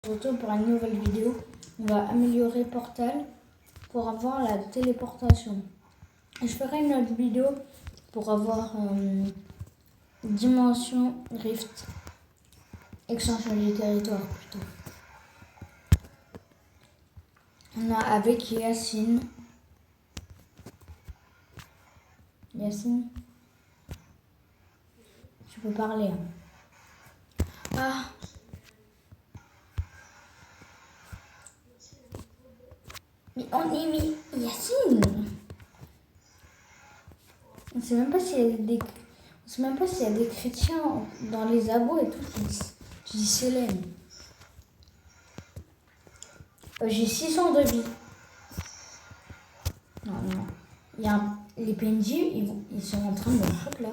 Surtout pour une nouvelle vidéo, on va améliorer Portal pour avoir la téléportation. Et je ferai une autre vidéo pour avoir Dimension Rift. Extension du territoire plutôt. On a avec Yacine. Yacine, tu peux parler. Ah. Mais on est mis Yacine. On sait même pas s'il y a des chrétiens dans les abos et tout qui disent Célène. J'ai 600 de vie. Non. Les PNJ, ils sont en train de me choquer là.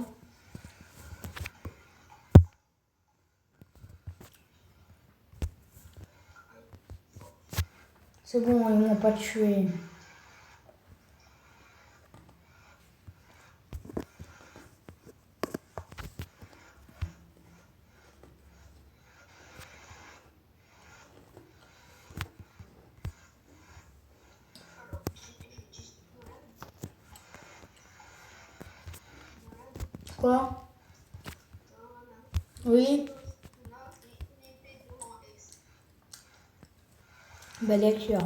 C'est bon, ils m'ont pas tué. Quoi? Oui. Bah lecture.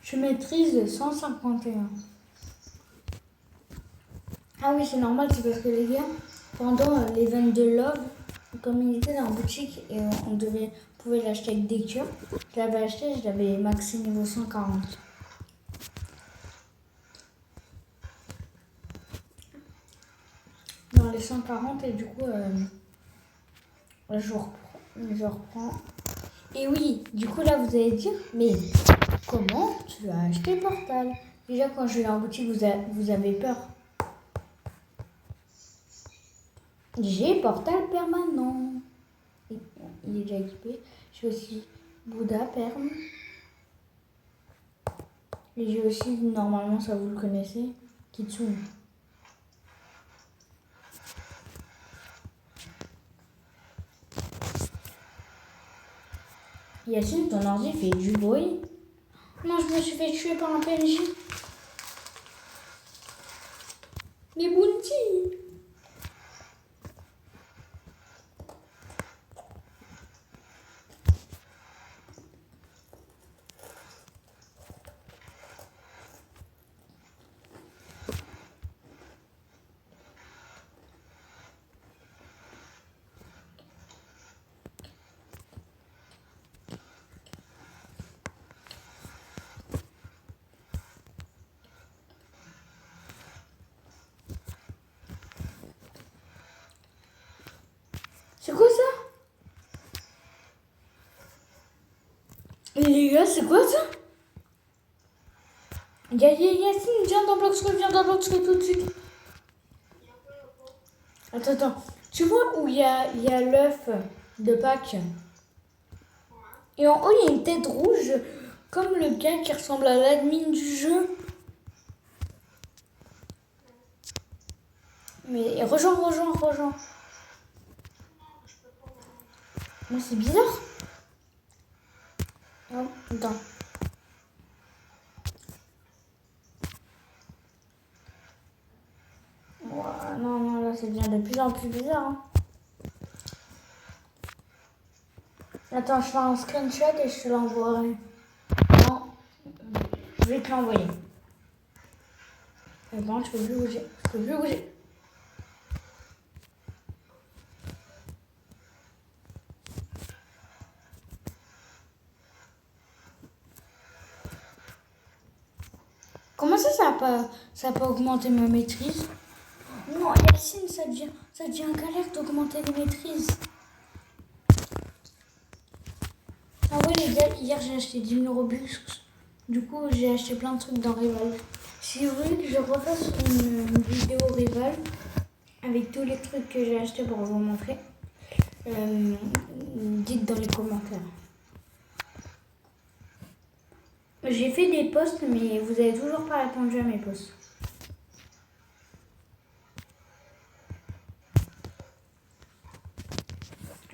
Je maîtrise 151. Ah oui, c'est normal, c'est parce que les gars, pendant l'event de Love, comme il était dans la boutique et on pouvait l'acheter avec des cures, je l'avais acheté, je l'avais maxé niveau 140. Dans les 140 et du coup, je reprends. Et oui, du coup là vous allez dire, mais comment tu as acheté Portal? Déjà quand je l'ai en boutique, vous avez peur. J'ai Portal permanent. Il est déjà équipé. J'ai aussi Bouddha perm. Et j'ai aussi, normalement ça vous le connaissez, Kitsune. Yacine, ton ordi fait du bruit. Non, je me suis fait tuer par un PNJ. Les bounty. C'est quoi ça? Les gars, c'est quoi ça? Yacine, viens dans Bloxroot tout de suite. Attends. Tu vois où il y a l'œuf de Pâques? Et en haut, il y a une tête rouge, comme le gars qui ressemble à l'admin du jeu. Mais rejoins. Mais c'est bizarre. Oh, attends. Non, là, ça devient de plus en plus bizarre. Hein. Attends, je fais un screenshot et je te l'envoierai. Non, je vais te l'envoyer. Attends, je peux plus bouger. Comment ça a pas augmenté ma maîtrise? Non, Yacine, ça devient galère d'augmenter les maîtrises. Ah ouais les gars, hier j'ai acheté 10 000 Robux. Du coup j'ai acheté plein de trucs dans Rival. Si vous voulez que je refasse une vidéo Rival avec tous les trucs que j'ai achetés pour vous montrer, dites dans les commentaires. J'ai fait des posts mais vous avez toujours pas répondu à mes posts.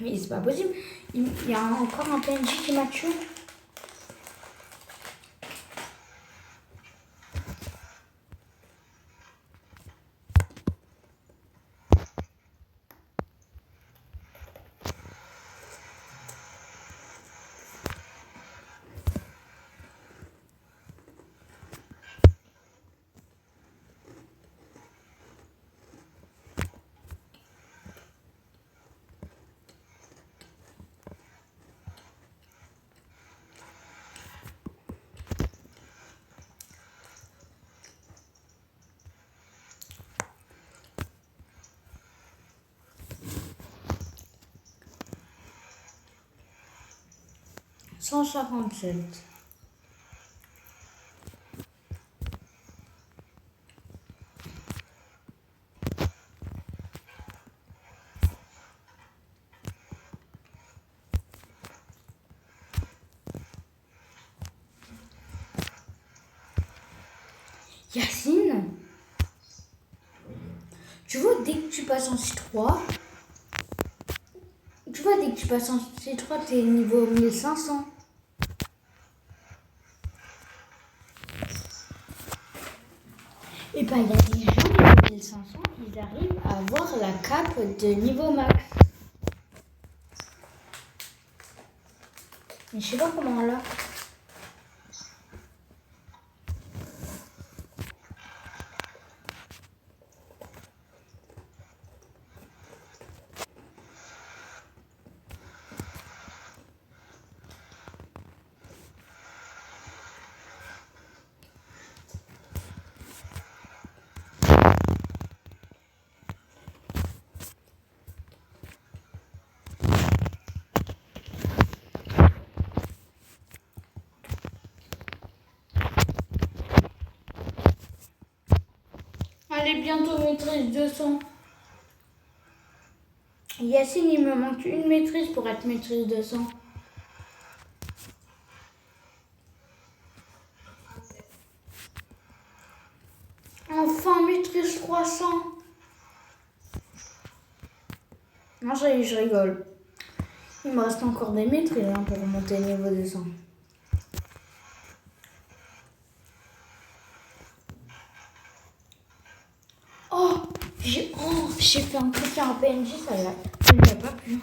Mais c'est pas possible. Il y a encore un PNJ qui m'a tué. « 157. Yacine, tu vois, dès que tu passes en C3, t'es niveau 1500. Et ben, il y a des gens niveau 1500, ils arrivent à avoir la cape de niveau max. Mais je sais pas comment là. Allez, bientôt maîtrise 200. Yacine, il me manque une maîtrise pour être maîtrise 200. Enfin, maîtrise 300. Non, je rigole. Il me reste encore des maîtrises pour remonter niveau 200. Oh, j'ai fait un truc à un PNJ, ça ne m'a pas plu.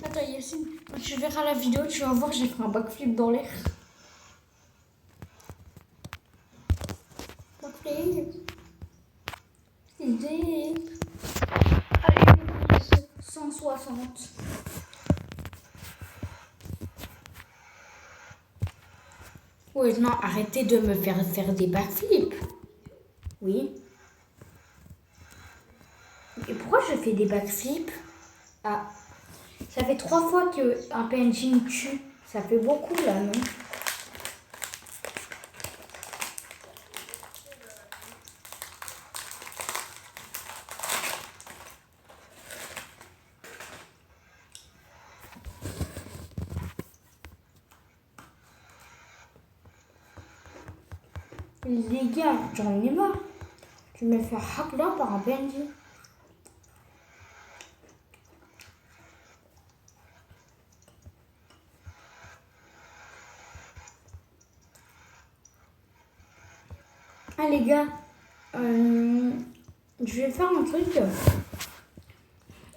Attends, Yacine, quand tu verras la vidéo, tu vas voir, j'ai fait un backflip dans l'air. Backflip. Allez, 160. Ouais, non, arrêtez de me faire des backflips. Oui. Et pourquoi je fais des backflips? Ah, ça fait 3 fois qu'un PNJ me tue. Ça fait beaucoup là, non? Les gars, j'en ai marre. Je me fais hack là par un PNJ. Ah les gars, je vais faire un truc.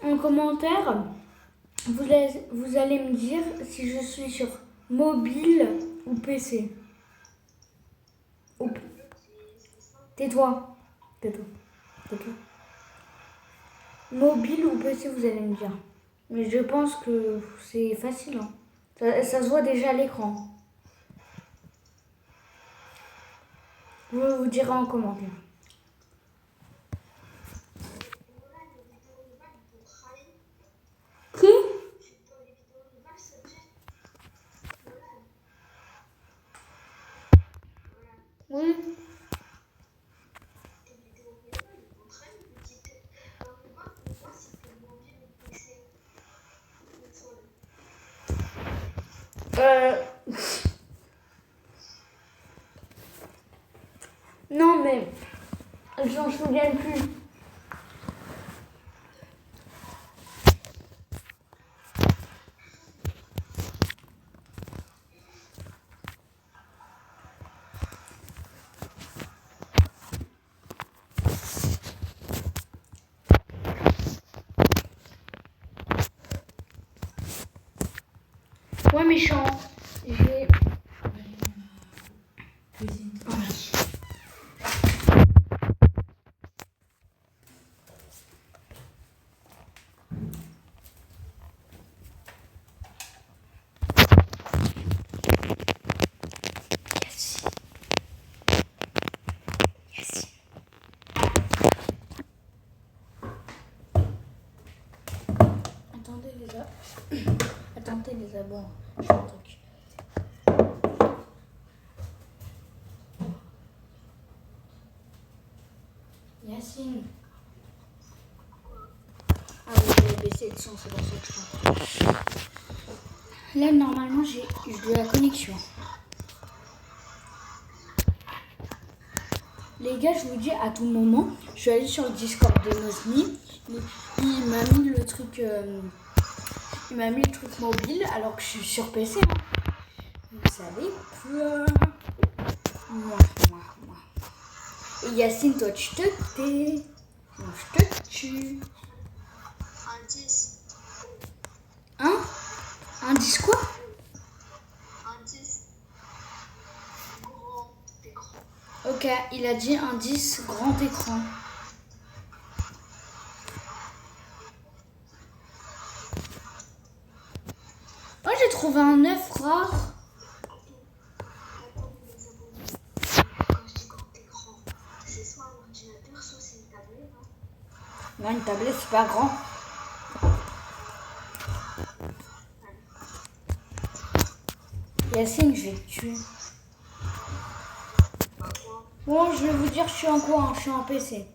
En commentaire, vous allez me dire si je suis sur mobile ou PC. Tais-toi. Tais-toi. Tais-toi. Mobile ou PC, vous allez me dire. Mais je pense que c'est facile. Hein. Ça se voit déjà à l'écran. Je vous dirai en commentaire. Qui? Oui. Non, mais j'en souviens plus. Ouais, méchant. J'ai... Attendez les abos. Je fais un truc. Yacine. Ah oui, j'ai baissé le son, c'est pour ça que je chante. Là, normalement, j'ai de la connexion. Les gars, je vous dis, à tout moment, je suis allée sur le Discord de Nosni. Il m'a mis le truc... il m'a mis le truc mobile alors que je suis sur PC. Hein. Vous savez, moi. Et Yacine, toi, tu te tais. Moi, je te tue. Un 10. Hein? Un 10 quoi? Un 10. Grand écran. Ok, il a dit un 10 grand écran. Moi, j'ai trouvé un 9 rare. Quand je dis grand écran, c'est soit un ordinateur, soit c'est une tablette. Hein. Non, une tablette, c'est pas grand. Yacine, je vais te tuer. Bon, je vais vous dire, je suis en quoi? Je suis en PC.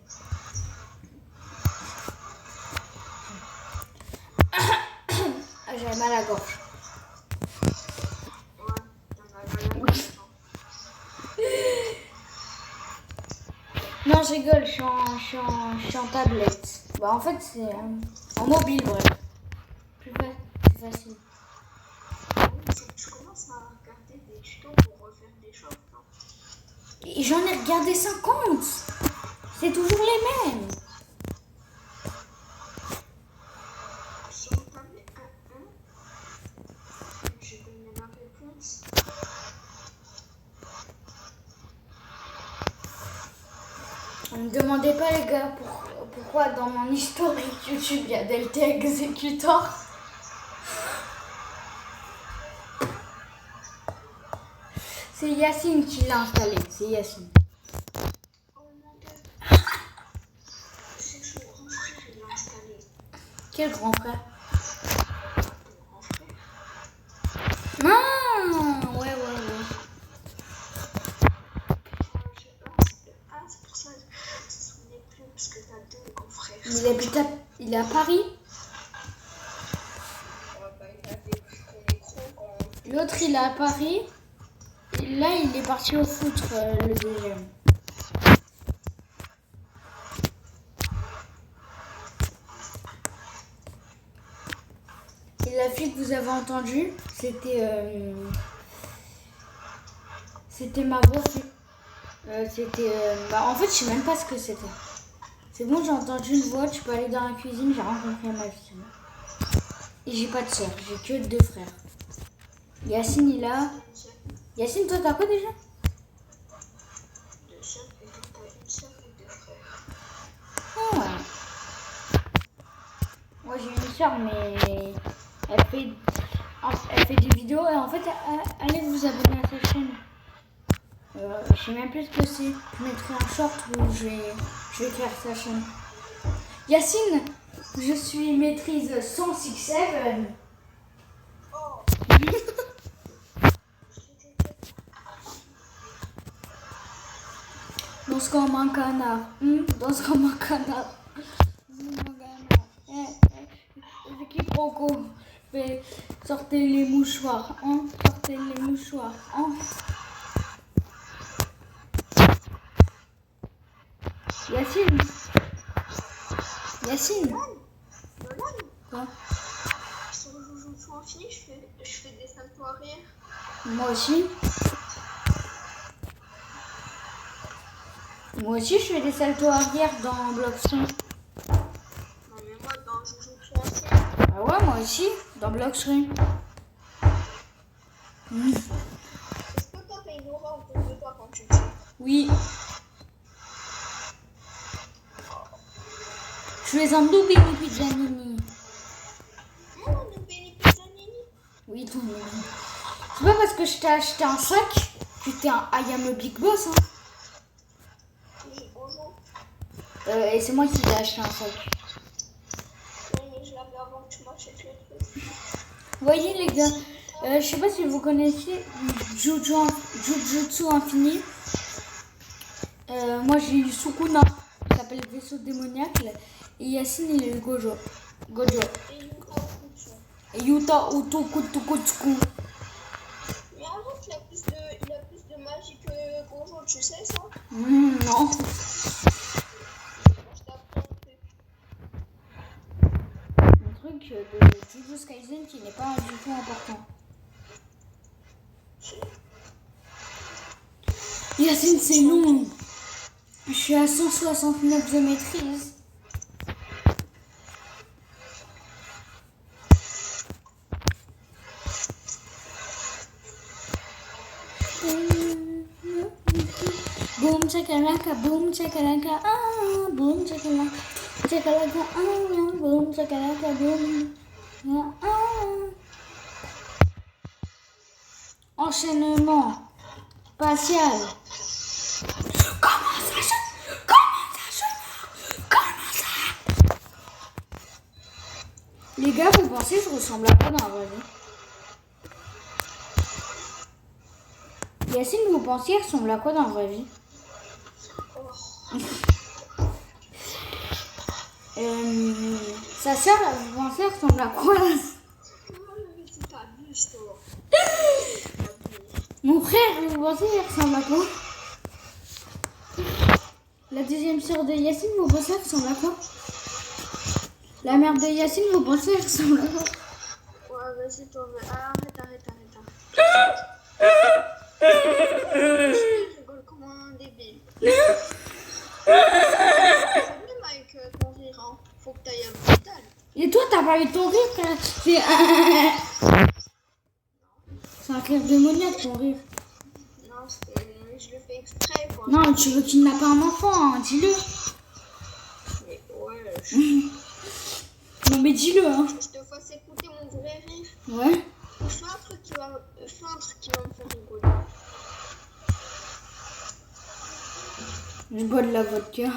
J'avais mal à la gorge. Ouais, t'en as pas la bouche. Non, je rigole, je suis en tablette. Bah, en fait, c'est en mobile, bref. C'est facile. Tu commences à regarder des tutos pour refaire des choses, non? Et j'en ai regardé 50. C'est toujours les mêmes. Si on tablette je donne ma réponse. Ne me demandez pas, les gars, pourquoi dans mon historique YouTube il y a Delta Executor. C'est Yacine qui l'a installé. C'est Yacine. Oh mon dieu. C'est son grand frère qui l'a installé. Quel grand frère? Ton grand frère. Ah, ouais. C'est pour ça que je ne se souvenais plus, parce que t'as deux grands frères. Il est à Paris. Il avait pris ton écran quand... L'autre, il est à Paris. Et là, il est parti au foot, le deuxième. Et la fille que vous avez entendue, c'était ma voix. En fait, je sais même pas ce que c'était. C'est bon, j'ai entendu une voix. Tu peux aller dans la cuisine. J'ai rencontré ma fille. Et j'ai pas de soeur. J'ai que 2 frères. Yacine, il a... Yacine, toi, t'as quoi déjà? 2 sœurs, et toi, t'as une sœur et 2 frères. Ah ouais. Moi, j'ai une soeur, mais elle fait des vidéos. Et en fait, allez vous abonner à sa chaîne. Je sais même plus ce que c'est. Je mettrai un short où je vais faire sa chaîne. Yacine, je suis maîtrise 106.7. Oh. Danse comme un canard. Danse comme un canard. C'est qui Proco. Sortez les mouchoirs, hein. Sortez les mouchoirs, hein. Yacine. Yacine. Nolan, Quoi? sur Jujutsu Infini, je fais des saltos arrière. Moi aussi. Moi aussi, je fais des saltos arrière dans Blockstream. Non, mais moi, dans Jujutsu Infini, Ah ouais, moi aussi, dans Blockstream. est-ce que toi, t'as une aura autour de toi quand tu te fais? Oui. Je suis un double Pizzanini. Moi, on est béni Pizzanini. Oui, tout le monde. C'est pas parce que je t'ai acheté un sac que t'es un I am a big boss, hein. Oui, bonjour. Et c'est moi qui t'ai acheté un sac. Oui, mais je l'avais avant que tu m'achètes le truc. Vous voyez les gars, je sais pas si vous connaissez Jujutsu Infini. Moi j'ai eu Sukuna, qui s'appelle Vaisseau démoniaque. Et Yacine il a eu Gojo. Et Yuta Okuchi. Et Yuta Utukutsuku. Mais arrête, il a plus de magie que Gojo, tu sais ça? Non. Je t'apprends un truc. Un truc de Jujutsu Kaisen qui n'est pas du tout important. Yacine c'est long. Je suis à 169 de maîtrise. Boom chakalaka, ah, boom chakalaka, ah, boom chakalaka, boom, ah. Enchaînement spatial. Comment ça? Les gars, vous pensez que je ressemble à quoi dans la vraie vie? Yacine, vous pensiez qu'elle ressemble à quoi dans la vraie vie? Sa sœur, vous pensez qu'elle ressemble à quoi? Tu t'abuses, toi. Mon frère, vous pensez qu'elle ressemble à quoi? La deuxième sœur de Yacine, vous pensez qu'elle ressemble à quoi? La mère de Yacine, vous pensez qu'elle ressemble à quoi? Ouais, vas-y, toi. Arrête. Je rigole comme un débile. Même avec ton rire, hein. Faut que t'ailles à l'hôpital. Et toi, t'as pas eu ton rire, frère? C'est un rire démoniaque, ton rire. Non, je le fais exprès, quoi. Non, tu veux kidnapper un enfant, hein, dis-le. Mais ouais, Non, mais dis-le, hein. je te fasse écouter mon vrai rire. Ouais. Fais un truc qui va me faire rigoler. Je bois de la vodka.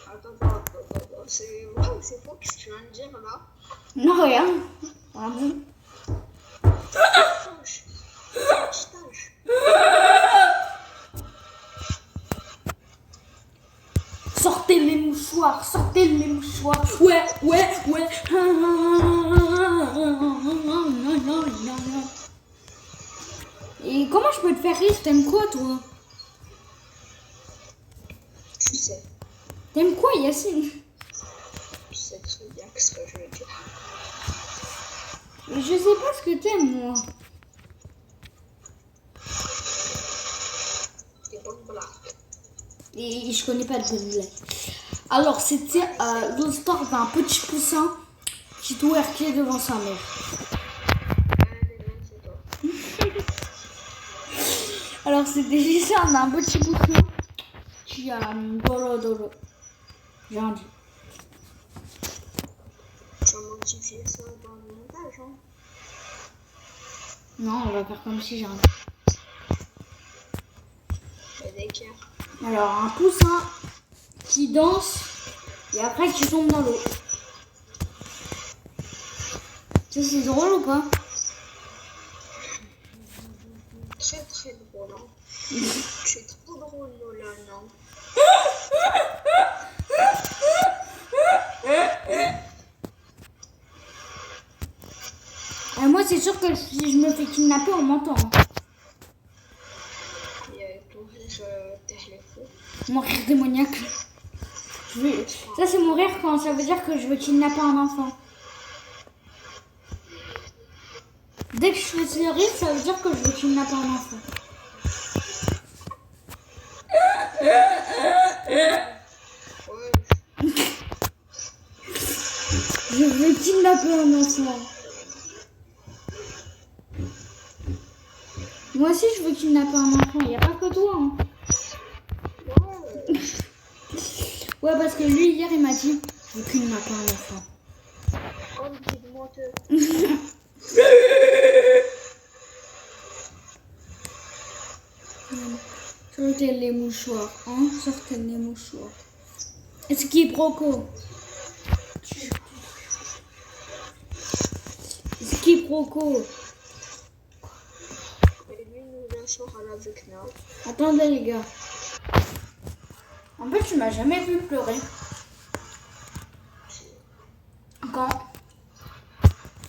Attends. C'est vrai ou c'est faux? Qu'est-ce que tu viens de dire là? Non, rien. Pardon. Stage. Sortez les mouchoirs. Ouais. Et comment je peux te faire rire? T'aimes quoi, toi? Tu sais. T'aimes quoi, Yacine? Tu sais très bien ce que je veux dire. Je sais pas ce que t'aimes, moi. Des bonnes blagues. Et je connais pas de bonne blague. Alors, c'était l'histoire d'un petit poussin qui twerkait devant sa mère. C'est toi. Alors, c'était l'histoire d'un petit poussin qui a dolo. J'ai rien dit. Tu vas modifier ça dans le montage, hein? Non, on va faire comme si j'ai rien dit. D'équerre. Alors, un poussin qui danse et après qui tombe dans l'eau. Ça, c'est drôle ou pas? Très très drôle, hein? Tu es trop drôle, Lola, non? Moi, c'est sûr que si je me fais kidnapper, on m'entend. Et avec ton rire téléphone. Mon rire démoniaque. Ça, c'est mon rire quand ça veut dire que je veux kidnapper un enfant. Dès que je fais ce rire, ça veut dire que je veux kidnapper un enfant. Ouais. Je veux kidnapper un enfant. Moi aussi, je veux kidnapper un enfant. Il n'y a pas que toi. Hein. Ouais, parce que lui, hier, il m'a dit je veux kidnapper un enfant. Oh, petit menteur. Sortez les mouchoirs. Hein? Sortez les mouchoirs. Est-ce qu'il est proco? Est-ce qu'il est proco? Et lui, nous vient soir à la Vecna. Attendez, les gars. En fait, tu m'as jamais vu pleurer. Quand?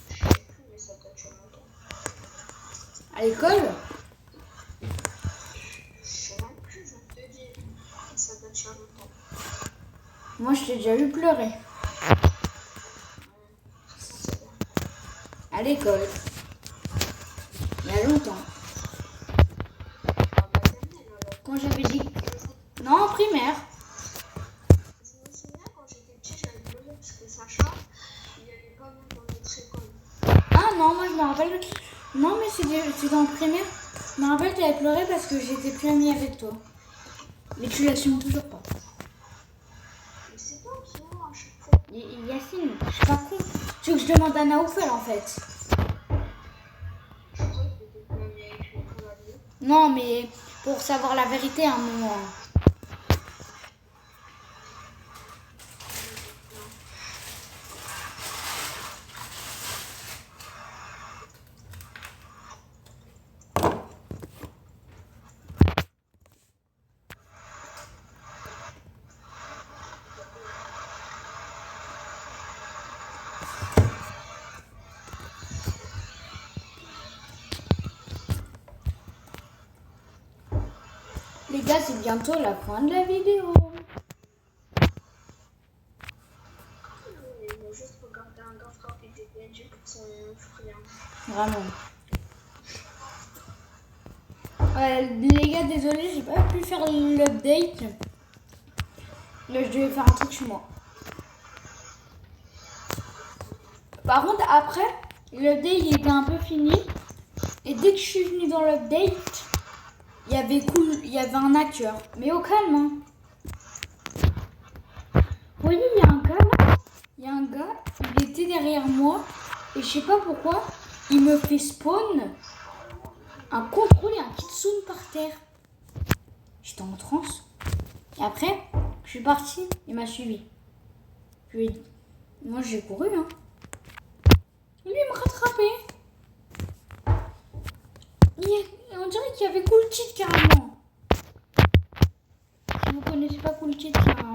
Je sais plus, mais ça doit être longtemps. À l'école? Je sais même plus, je te dis. Ça doit être longtemps. Moi, je t'ai déjà vu pleurer. Ça, c'est bien. À l'école. Il y a longtemps. Ah, maternelle, alors. Quand j'avais dit... Non, en primaire. Je me souviens quand j'étais petit, j'avais pleuré parce que Sacha, il allait pas bien dans notre école. Ah non, moi, je me rappelle... Non, mais c'était en primaire. Je me rappelle que tu avais pleuré parce que j'étais plus amie avec toi. Mais tu l'assumes toujours pas. Mais c'est toi qui vois à chaque fois. Yacine, je suis pas con. Tu veux que je demande à Naoufel, en fait. Je crois que t'étais plus amie avec lui pour la vie. Non, mais pour savoir la vérité à un moment. Les gars, c'est bientôt la fin de la vidéo. Il a juste regardé un gars frapper des PNG pour son frère. Vraiment. Les gars, désolé, j'ai pas pu faire l'update. Là, je devais faire un truc chez moi. Par contre, après, l'update il était un peu fini. Et dès que je suis venue dans l'update, il y avait un hacker. Mais au calme, hein. Vous voyez, il y a un gars là. Il y a un gars, il était derrière moi. Et je sais pas pourquoi, il me fait spawn un contrôle et un kitsune par terre. J'étais en transe. Et après, je suis partie, il m'a suivi. Je lui ai dit, moi j'ai couru, hein. Lui, il me rattrapait. On dirait qu'il y avait Cool Cheat carrément. Si vous connaissez pas Cool Cheat, c'est un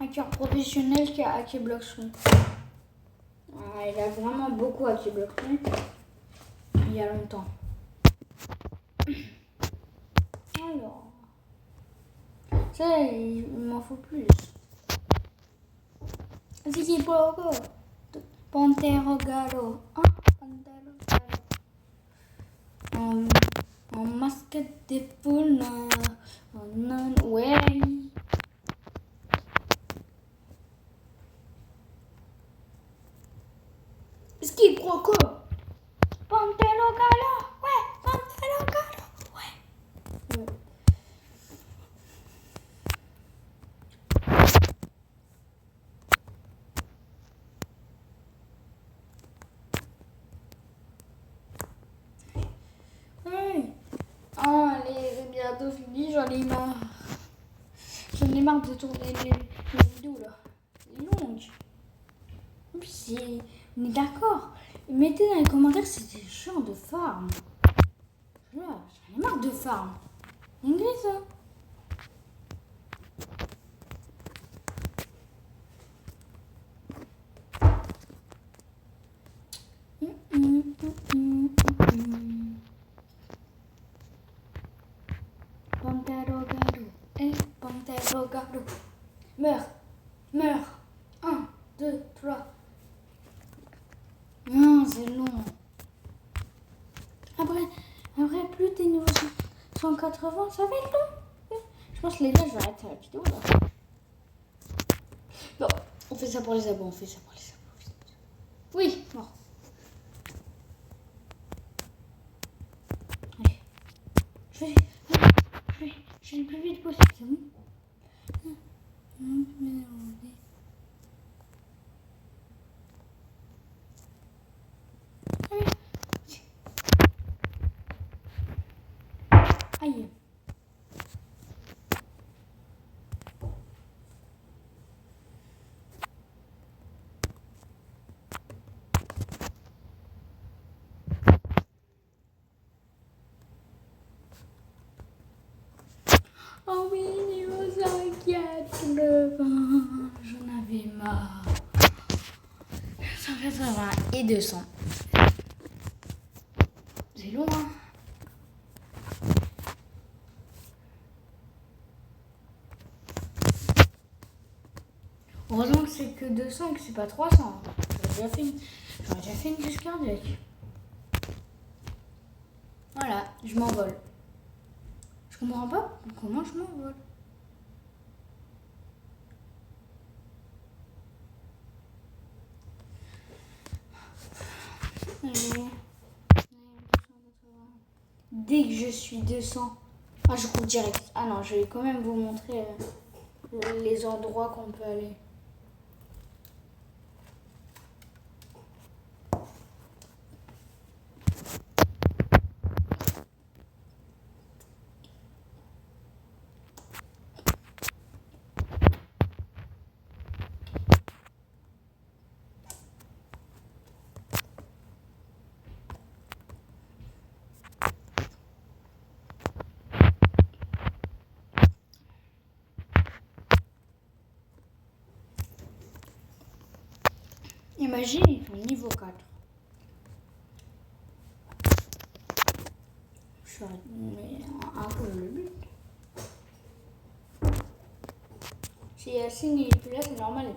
hacker professionnel qui a hacké Bloxroom. Il a vraiment beaucoup hacké Bloxroom. Il y a longtemps. Alors. Ça, il m'en faut plus. Ziggy Bogo. Pantero Galo. Ah, Pantero Galo. En masque de poule. Ouais. Ski Croco. Pantero Galo. Ouais, Pantero Galo. Ouais. Ah, c'est bientôt fini, j'en ai marre. J'en ai marre de tourner les vidéos là. C'est longue. En plus, on est d'accord. Mettez dans les commentaires si c'est chiant de farm. Là, j'en ai marre de farm. Anglais ça. Non, c'est long. Après, plus t'es niveau 180, ça va être long. Je pense que les gars, je vais arrêter la vidéo là. Non, on fait ça pour les abos, Oui, bon. Allez. Je vais le plus vite possible, c'est bon. Aïe. Oh oui, niveau 180, j'en avais marre. 180 et 200. C'est long, hein. Heureusement que c'est que 200 et que c'est pas 300. J'aurais déjà fait une crise cardiaque. Voilà, je m'envole. Je comprends pas comment je m'envole. Dès que je suis 200, je cours direct. Ah non, je vais quand même vous montrer les endroits qu'on peut aller. Imagine, ils sont niveau 4. Je suis un peu le but. Si Yacine il est plus là, c'est normal.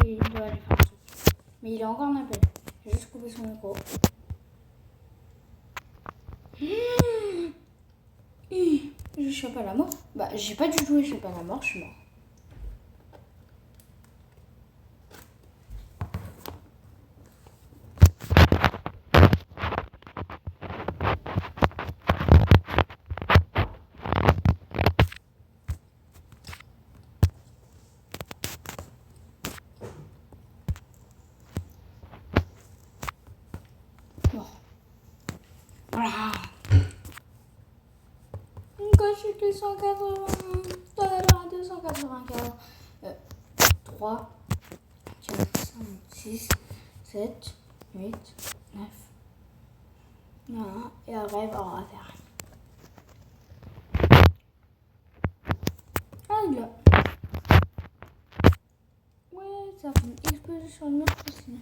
Il doit aller faire un truc. Mais il est encore en appel. J'ai juste coupé son micro. Je suis pas à la mort. Bah, j'ai pas du tout échappé à la mort, je suis mort. Voilà. Quand je suis 295, 3, 4, 5, 6, 7, 8, 9. Voilà. Et après, on va faire. Ah, il a. Ouais, ça fait une explosion sur le mur aussi.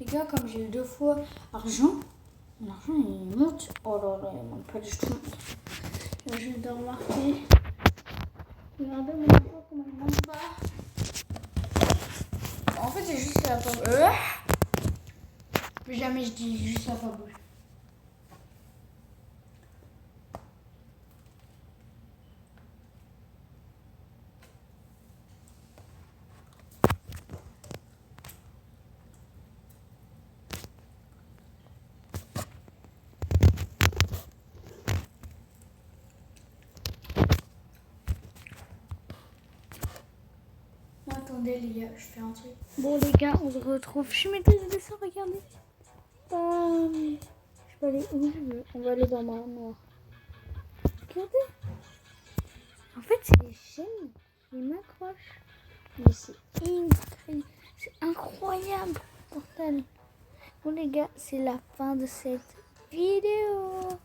Les gars, comme j'ai eu 2 fois argent, mon argent il monte. Oh là là, il monte pas du tout. Je viens de remarquer. Regardez mon argent comment il monte pas. En fait, c'est juste la fable. Plus jamais je dis juste la fable. Attendez les gars, je fais un truc. Bon les gars, on se retrouve. Je suis maîtrise de dessin, regardez. Je peux aller où je veux. On va aller dans ma noire. Regardez. En fait, c'est des chaînes qui m'accrochent. Mais c'est incroyable, portal. Bon les gars, c'est la fin de cette vidéo.